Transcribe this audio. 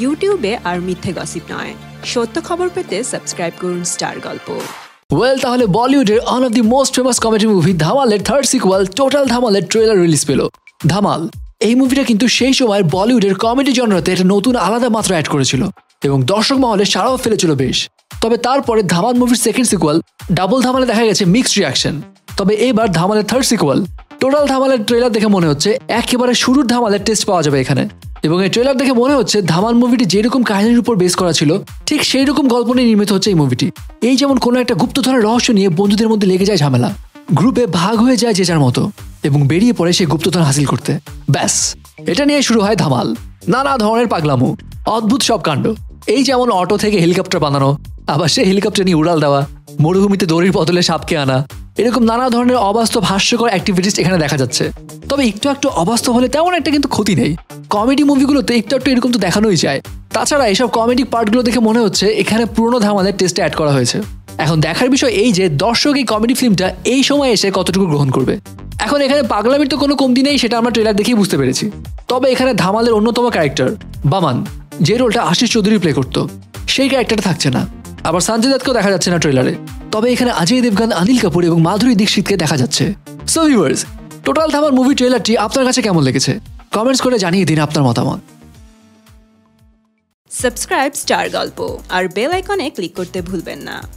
ইউটিউবে আর মিথ্যে গসিপ নয়, সত্য খবর পেতে সাবস্ক্রাইব করুন স্টার গল্প। তাহলে বলিউডের one of the most famous comedy movie ধামালের থার্ড সিকুয়াল টোটাল ধামালের ট্রেলার রিলিজ পেল। ধামাল এই মুভিটা কিন্তু সেই সময় বলিউডের কমেডি জনরাতে একটা নতুন আলাদা মাত্রা অ্যাড করেছিল এবং দর্শক মহলে সাড়াও ফেলেছিল বেশ। তবে তারপরে ধামাল মুভির সেকেন্ড সিকুয়াল ডাবল ধামালে দেখা গেছে মিক্সড রিয়াকশন। তবে এবার ধামালের থার্ড সিকুয়াল টোটাল ধামালের ট্রেলার দেখে মনে হচ্ছে একেবারে শুরুর ধামালের টেস্ট পাওয়া যাবে এখানে। এবং এই ট্রেলার দেখে মনে হচ্ছে ধামাল মুভিটি যেরকম কাহিনীর উপর বেস করা ছিল ঠিক সেই রকম গল্প নিয়ে নির্মিত হচ্ছে এই মুভিটি। এই যেমন কোনো একটা গুপ্তধনের রহস্য নিয়ে বন্ধুদের মধ্যে লেগে যায় ঝামেলা, গ্রুপে ভাগ হয়ে যায় যে যার মতো এবং বেরিয়ে পড়ে সেই গুপ্তধন হাসিল করতে। ব্যাস, এটা নিয়ে শুরু হয় ধামাল। নানা ধরনের পাগলামো, অদ্ভুত সব কাণ্ড, এই যেমন অটো থেকে হেলিকপ্টার বানানো, আবার সেই হেলিকপ্টার নিয়ে উড়াল দেওয়া, মরুভূমিতে দড়ির বদলে সাপকে আনা, এরকম নানা ধরনের অবাস্তব হাস্যকর অ্যাক্টিভিটিস এখানে দেখা যাচ্ছে। তবে একটু অবাস্তব হলে তেমন একটা কিন্তু ক্ষতি নেই। কমেডি মুভিগুলোতে একটু এরকম তো দেখানোই যায়। তাছাড়া এসব কমেডি পার্টগুলো দেখে মনে হচ্ছে এখানে পুরোনো ধামালের টেস্টে অ্যাড করা হয়েছে। এখন দেখার বিষয় এই যে দর্শক এই কমেডি ফিল্মটা এই সময় এসে কতটুকু গ্রহণ করবে। এখন এখানে পাগলামির তো কোনো কমতি নেই, সেটা আমরা ট্রেলার দেখেই বুঝতে পেরেছি। তবে এখানে ধামালের অন্যতম ক্যারেক্টার বামান, যে রোলটা আশিস চৌধুরী প্লে করতো, সেই ক্যারেক্টারটা থাকছে না। আবার সঞ্জয় দত্তকেও দেখা যাচ্ছে না ট্রেলারে। তবে এখানে অজয় দেবগন, অনিল কাপুর এবং মাধুরী দীক্ষিতকে দেখা যাচ্ছে। So viewers, total Dhamaal movie ট্রেলারটি আপনার কাছে কেমন লেগেছে কমেন্টস করে জানিয়ে দিন আপনার মতামত। সাবস্ক্রাইব স্টার গল্প আর বেল আইকনে ক্লিক করতে ভুলবেন না।